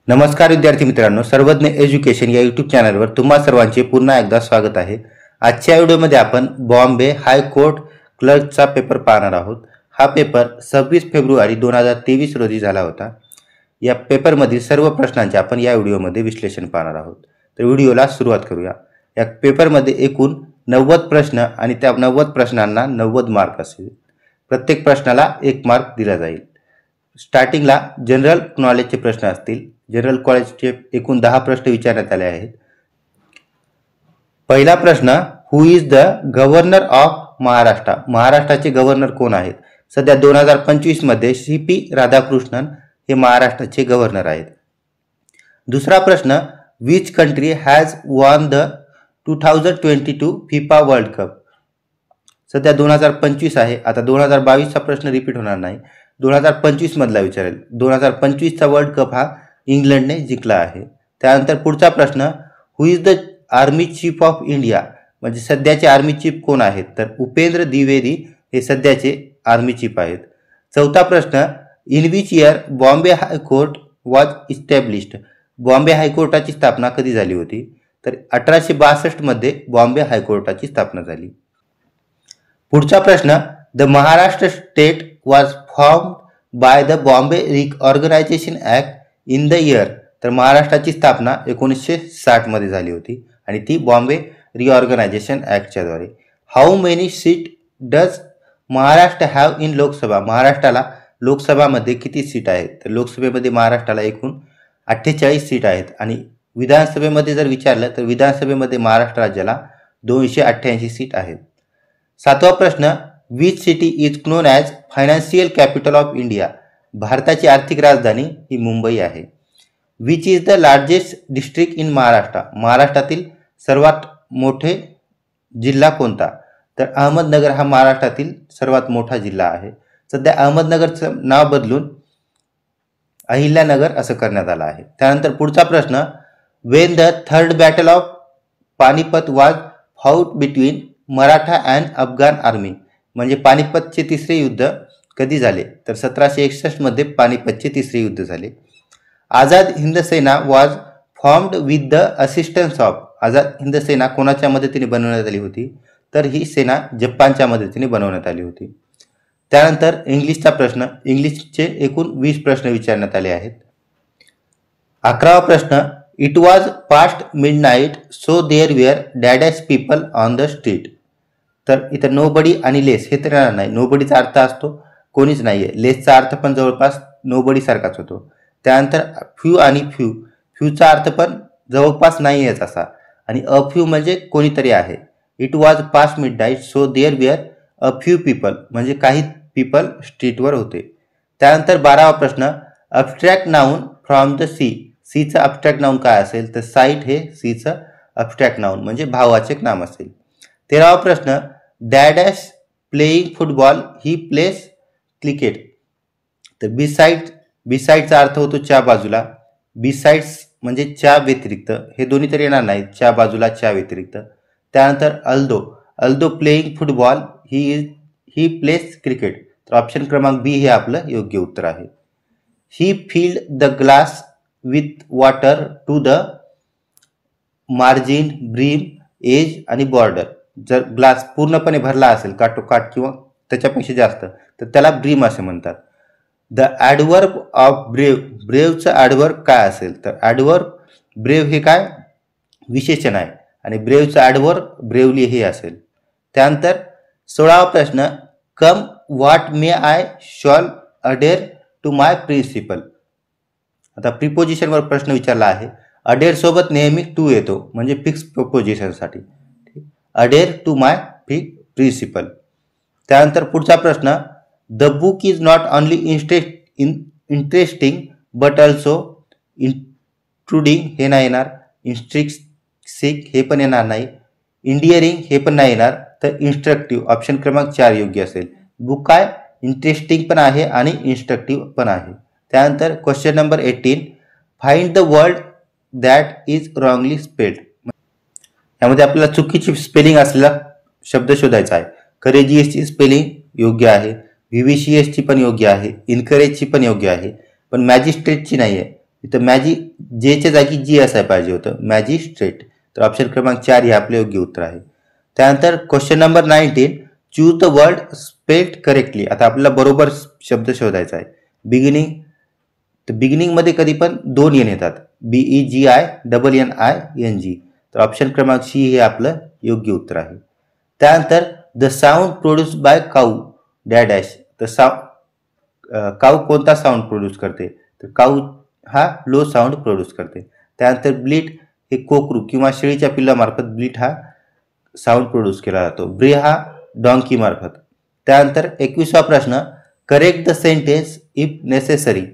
नमस्कार विद्यार्थी मित्रांनो, सर्वज्ञ एज्युकेशन या यूट्यूब चॅनलवर तुम्हा सर्वांचे पुन्हा एकदा स्वागत आहे। आजच्या व्हिडिओमध्ये आपण बॉम्बे हायकोर्ट क्लर्कचा पेपर पाहणार आहोत। हा पेपर 26 फेब्रुवारी 2023 रोजी झाला होता। या पेपरमधील सर्व प्रश्नांचे आपण या व्हिडिओमध्ये विश्लेषण पाहणार आहोत। तर व्हिडिओला सुरुवात करूया। या पेपरमध्ये एकूण 90 प्रश्न आणि त्या 90 प्रश्नांना 90 मार्क असतील। प्रत्येक प्रश्नाला 1 मार्क दिला जाईल। स्टार्टिंगला जनरल नॉलेजचे प्रश्न असतील। जनरल कॉलेजचे एकूण 10 प्रश्न विचारण्यात आले आहेत। पहिला प्रश्न, who is the governor of Maharashtra? महाराष्ट्राचे गव्हर्नर कोण आहेत? सध्या 2025 मध्ये सीपी राधाकृष्णन हे महाराष्ट्राचे गव्हर्नर आहेत। दुसरा प्रश्न, which country has won the 2022 FIFA world cup? सध्या 2025 आहे, आता 2022 चा प्रश्न रिपीट होणार नाही, 2025 मधला विचारेल। 2025 चा वर्ल्ड कप हा इंग्लंडने जिंकला आहे। त्यानंतर पुढचा प्रश्न, who is the army chief of India? म्हणजे सध्याचे आर्मी चीफ कोण आहेत? तर उपेंद्र द्विवेदी हे सध्याचे आर्मी चीफ आहेत। चौथा प्रश्न, in which year Bombay high court was established? Bombay हायकोर्टाची स्थापना कधी झाली होती? तर 1862 मध्ये बॉम्बे हायकोर्टाची स्थापना झाली। पुढचा प्रश्न, the Maharashtra state was formed by the Bombay reorganisation act in the year? तर महाराष्ट्राची स्थापना 1960 मध्ये झाली होती आणि ती बॉम्बे रिऑर्गनायझेशन ऍक्टच्या द्वारे। How many seat does Maharashtra have in Lok Sabha? महाराष्ट्राला लोकसभामध्ये किती सीट आहेत? तर लोकसभेमध्ये महाराष्ट्राला एकूण 48 सीट आहेत आणि विधानसभेमध्ये जर विचारलं तर विधानसभेमध्ये महाराष्ट्र राज्याला 288 सीट आहेत। सातवा प्रश्न, which city is non as financial capital of India? भारताची आर्थिक राजधानी ही मुंबई आहे। Which is the largest district in Maharashtra? महाराष्ट्रातील सर्वात मोठे जिल्हा कोणता? तर अहमदनगर हा महाराष्ट्रातील सर्वात मोठा जिल्हा आहे। सध्या अहमदनगरचं नाव बदलून अहिल्यानगर असं करण्यात आलं आहे। त्यानंतर पुढचा प्रश्न, Wien the third battle of Panipat was fought between Maratha and Afghan army? म्हणजे पानिपतचे तिसरे युद्ध कधी झाले? तर 1761 मध्ये पानिपतचे तिसरे युद्ध झाले। Azad Hind Sena was formed with the assistance of? Azad Hind Sena कोणाच्या मदतीने बनवण्यात आली होती? तर ही सेना जपानच्या मदतीने बनवण्यात आली होती। त्यानंतर इंग्लिशचा प्रश्न, इंग्लिशचे एकूण 20 प्रश्न विचारण्यात आले आहेत। 11वा प्रश्न, it was past midnight so there were dash dash people on the street? तर इथं नोबडी आणि लेस हे तर येणार नाही। नोबडीचा अर्थ असतो कोणीच नाहीये, लेसचा अर्थ पण जवळपास नोबडी सारखाच होतो। त्यानंतर फ्यू आणि फ्यूचा अर्थ पण जवळपास नाहीयेच असा, आणि अ फ्यू म्हणजे कोणीतरी आहे। It was past midnight so there were a few people म्हणजे काही पीपल स्ट्रीटवर होते। त्यानंतर 12वा प्रश्न, abstract noun from the see? सीचं अब्स्ट्रॅक्ट नाउन काय असेल? तर साईट हे सीचं अब्स्ट्रॅक्ट नाउन म्हणजे भाववाचक नाम असेल। 13वा प्रश्न, डॅडॅश playing football he plays cricket? तर बिसाइडचा अर्थ होतो च्या बाजूला, बिसाइड्स म्हणजे च्या व्यतिरिक्त, हे दोन्ही तर येणार नाहीत, च्या बाजूला च्या व्यतिरिक्त। त्यानंतर also playing football he plays cricket? तर ऑप्शन क्रमांक बी हे आपलं योग्य उत्तर आहे। He filled the glass with water to the margin, brim, edge आणि बॉर्डर? जर ग्लास पूर्णपणे भरला असेल काठोकाठ किंवा त्याच्यापेक्षा जास्त तर त्याला ब्रीम असे म्हणतात। The adverb of brave? ब्रेवचं ॲडवर्ब काय असेल? तर ॲडवर्ब ब्रेव हे काय विशेषण आहे आणि ब्रेवचं ॲडवर्ब ब्रेवली हे असेल। त्यानंतर 16वा प्रश्न, come what may I shall adhere to my principal? आता प्रिपोजिशनवर प्रश्न विचारला आहे। अडेअर सोबत नेहमी टू येतो म्हणजे फिक्स प्रिपोजिशनसाठी, अडेअर टू माय प्रिन्सिपल। त्यानंतर पुढचा प्रश्न, the book is not only interesting but also intruding हे नाही येणार, इंस्ट्रिक्सिक हे पण येणार नाही, इंडियरिंग हे पण नाही येणार, तर इन्स्ट्रक्टिव्ह ऑप्शन क्रमांक 4 योग्य असेल। बुक काय इंटरेस्टिंग पण आहे आणि इन्स्ट्रक्टिव्ह पण आहे। त्यानंतर question number 18, find the word that is wrongly spelled? यामध्ये आपल्याला चुकीची स्पेलिंग असलेला शब्द शोधायचा आहे। करेजियसची स्पेलिंग योग्य आहे, व्हीव्हीसीएसची पण योग्य आहे, इनकरेजची पण योग्य आहे, पण मॅजिस्ट्रेटची नाही आहे। इथं जेच्या जागी जी असायला पाहिजे होतं, मॅजिस्ट्रेट. तर ऑप्शन क्रमांक 4 हे आपले योग्य उत्तर आहे. त्यानंतर question number 19, choose the word spelled correctly. आता आपल्याला बरोबर शब्द शोधायचा आहे. बिगिनिंग, तर बिगिनिंग मध्ये कधी पण 2 एन येतात, BEGINNING. तर ऑप्शन क्रमांक सी हे आपलं योग्य उत्तर आहे. त्यानंतर the sound produce by cow dash. तर काऊ कोणता साऊंड प्रोड्यूस करते, तर काऊ हा लो साऊंड प्रोड्यूस करते. त्यानंतर ब्लीट हे कोकरू किंवा शेळीच्या पिल्लामार्फत ब्लीट हा साऊंड प्रोड्यूस केला जातो. ब्रे हा डॉंकी मार्फत. त्यानंतर 21वा प्रश्न, correct the sentence if necessary.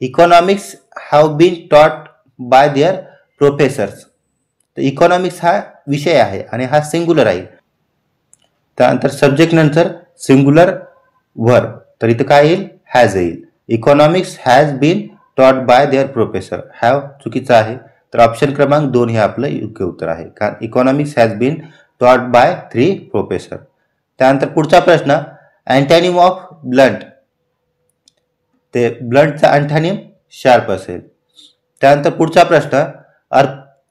Economics have been taught by their professors. तर इकॉनॉमिक्स हा विषय आहे आणि हा सिंग्युलर आहे. त्यानंतर सब्जेक्ट नंतर सिंग्युलर वर्ब, तर इथं काय येईल, हॅज येईल. Economics has been taught by their professor, have चुकीचं आहे. तर ऑप्शन क्रमांक 2 हे आपलं योग्य उत्तर आहे, कारण economics has been taught by 3 professor. त्यानंतर पुढचा प्रश्न, अँटॅनिम ऑफ ब्लंट. ते ब्लंटचा अँटॅनिम शार्प असेल. त्यानंतर पुढचा प्रश्न,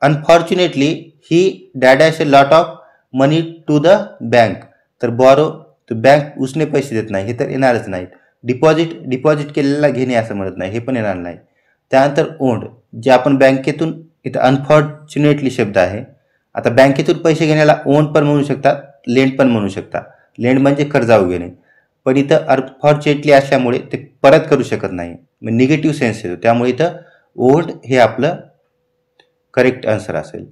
unfortunately he dash a lot of money to the bank. तर बॉरो, तर बँक उसने पैसे देत नाही, हे तर येणारच नाहीत. डिपॉझिट केलेला घेणे असं म्हणत नाही, हे पण येणार नाही. त्यानंतर ओंड, जे आपण बँकेतून, इथं अनफॉर्च्युनेटली शब्द आहे. आता बँकेतून पैसे घेण्याला ओंड पण म्हणू शकतात, लेंड पण म्हणू शकता. लेंड म्हणजे कर्जाऊ घेणे, पण इथं अनफॉर्च्युनेटली असल्यामुळे ते परत करू शकत नाही, निगेटिव्ह सेन्स येतो. त्यामुळे इथं ओंड हे आपलं करेक्ट आन्सर असेल.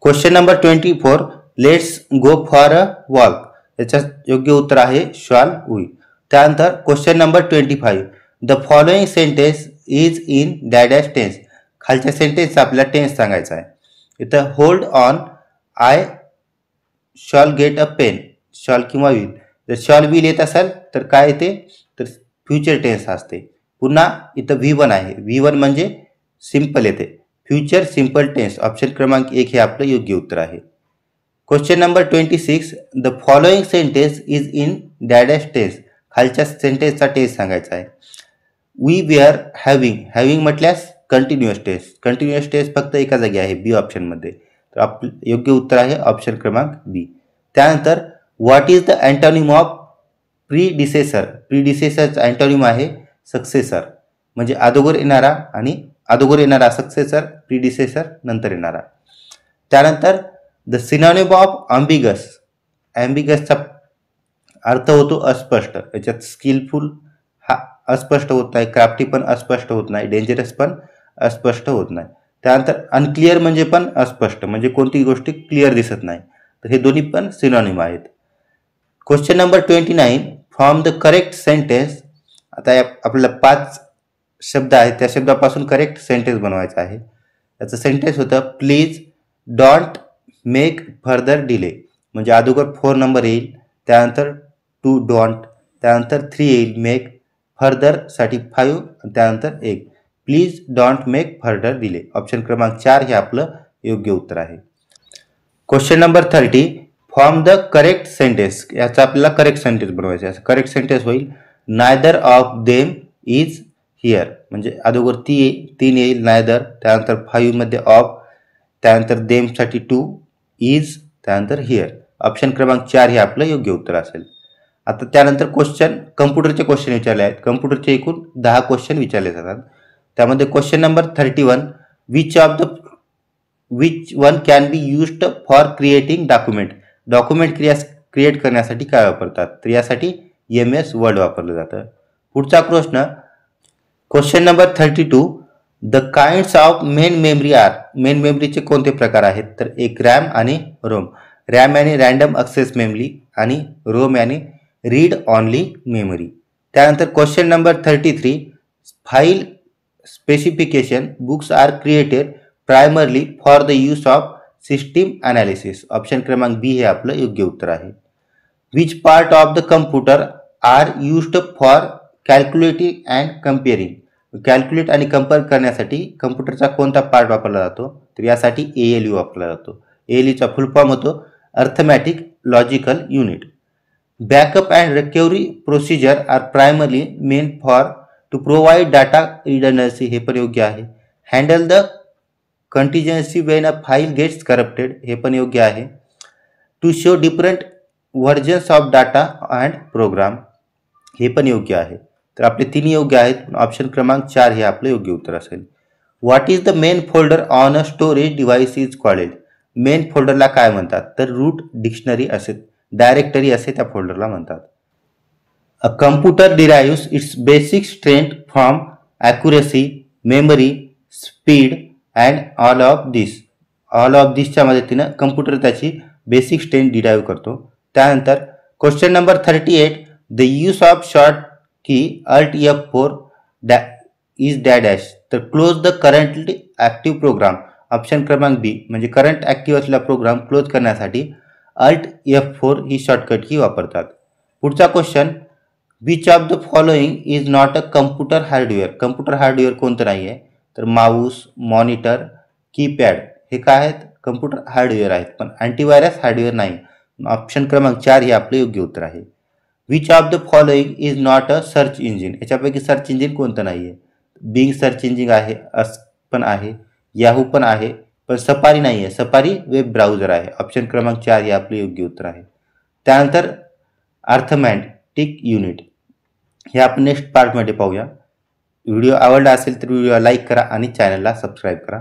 Question number 24, let's go for a walk. याचं योग्य उत्तर आहे शॉल वी. त्यानंतर question number 25, the following sentence is in dash tense. खालच्या सेंटेन्सचा आपल्याला टेन्स सांगायचा आहे. इथं hold on, I shall get a pen. Shall किंवा विल. जर शॉल विल येत असेल तर काय येते, तर फ्युचर टेन्स असते. पुन्हा इथं V1 आहे, V1 म्हणजे सिंपल येते, फ्युचर सिंपल टेन्स. ऑप्शन क्रमांक 1 हे आपलं योग्य उत्तर आहे. Question number 26, the following sentence is in dash tense. खालच्या सेंटेन्सचा टेन्स सांगायचा आहे. वी वेअर हॅव्हिंग म्हटल्यास कंटिन्युअस टेन्स. कंटिन्युअस टेन्स फक्त एका जागी आहे, बी ऑप्शनमध्ये. तर आपलं योग्य उत्तर आहे ऑप्शन क्रमांक बी. त्यानंतर what is the antonym of predecessor. प्रीडिसेसरचा अँटोनिम आहे सक्सेसर, म्हणजे अगोदर येणारा सक्सेसर, प्रीडिसेसर नंतर येणारा. त्यानंतर द सिनोनिम ऑफ अम्बिगस. ॲम्बिगसचा अर्थ होतो अस्पष्ट. याच्यात स्किलफुल हा अस्पष्ट होत नाही, क्राफ्टी पण अस्पष्ट होत नाही, डेंजरस पण अस्पष्ट होत नाही. त्यानंतर अनक्लिअर म्हणजे पण अस्पष्ट, म्हणजे कोणतीही गोष्टी क्लिअर दिसत नाही. तर हे दोन्ही पण सिनोनिम आहेत. Question number 29, from the correct sentence. आता आपल्याला 5 शब्द आहेत, त्या शब्दापासून करेक्ट सेंटेन्स बनवायचं आहे. त्याचं सेंटेन्स होतं, please don't make further delay. म्हणजे अगोदर 4 नंबर येईल, त्यानंतर 2 डोंट, त्यानंतर 3 येईल मेक, फर्दर साठी 5, त्यानंतर 1. Please don't make further delay. Option क्रमांक 4 हे आपलं योग्य उत्तर आहे. Question number 30, form the correct sentence. याचा आपल्याला करेक्ट सेंटेन्स बनवायचं आहे. करेक्ट सेंटेन्स होईल, neither of them is here. म्हणजे अगोदर 3 येईल नायदर, त्यानंतर 5 मध्ये ऑफ, त्यानंतर देमसाठी 2, इज, त्यानंतर हिअर. ऑप्शन क्रमांक 4 हे आपलं योग्य उत्तर असेल. आता त्यानंतर कम्प्युटरचे क्वेश्चन विचारले आहेत. कम्प्युटरचे एकूण 10 क्वेश्चन विचारले जातात. त्यामध्ये question number 31, which one can be used for creating document. Document create करण्यासाठी काय वापरतात, तर यासाठी MS वर्ड वापरलं जातं. पुढचा प्रश्न, question number 32, the kinds of main memory are. Main मेमरीचे कोणते प्रकार आहेत, तर एक रॅम आणि रोम. रॅम याने रॅन्डम ॲक्सेस मेमरी आणि रोम याने रीड ऑनली मेमरी. त्यानंतर question number 33, file specification books are created primarily for the use of system analysis. Option क्रमांक बी हे आपलं योग्य उत्तर आहे. Which part of the computer are used for calculating and comparing. Calculate आणि compare करण्यासाठी कम्प्युटरचा कोणता पार्ट वापरला जातो, तर यासाठी ALU वापरला जातो. ALUचा फुल फॉर्म होतो arithmetic logical unit. Backup and recovery procedure are primarily meant for to provide data redundancy. हे पण योग्य आहे. Handle the contingency when a file gets corrupted, हे पण योग्य आहे. To show different versions of data and program, हे पण योग्य आहे. तर आपले तिन्ही योग्य आहेत. ऑप्शन क्रमांक 4 हे आपले योग्य उत्तर असेल. What is the main folder on a storage device is called? Main फोल्डरला काय म्हणतात? तर रूट डिक्शनरी असे, डायरेक्टरी असे त्या फोल्डरला म्हणतात. A computer derives its basic strength from accuracy, memory, speed and all of this. All of दिसच्या मदतीनं कम्प्युटर त्याची बेसिक स्ट्रेंथ डिराईव्ह करतो. त्यानंतर question number 38, the use of short key alt F4 is dash. तर close the currently active program. Option क्रमांक B म्हणजे current active असलेला program close करण्यासाठी अल्ट F4 ही शॉर्टकट की वापरतात. पुढचा question, which of the following is not a computer hardware. Computer hardware कोणतं नाही आहे? तर माऊस, मॉनिटर, कीपॅड हे काय आहेत? कम्प्युटर हार्डवेअर आहेत, पण अँटीव्हायरस हार्डवेअर नाही. ऑप्शन क्रमांक 4 हे आपले योग्य उत्तर आहे. Which of the following is not a search engine. याच्यापैकी सर्च इंजिन कोणतं नाही आहे? बिंग सर्च इंजिन आहे, पण आहे, याहू पण आहे, पण सफारी नाही आहे. सफारी वेब ब्राउझर आहे. ऑप्शन क्रमांक 4 हे आपले योग्य उत्तर आहे. त्यानंतर अर्थमॅटिक युनिट हे आपण नेक्स्ट पार्टमध्ये पाहूया. व्हिडिओ आवडला असेल तर व्हिडिओला लाईक करा आणि चॅनलला सबस्क्राईब करा.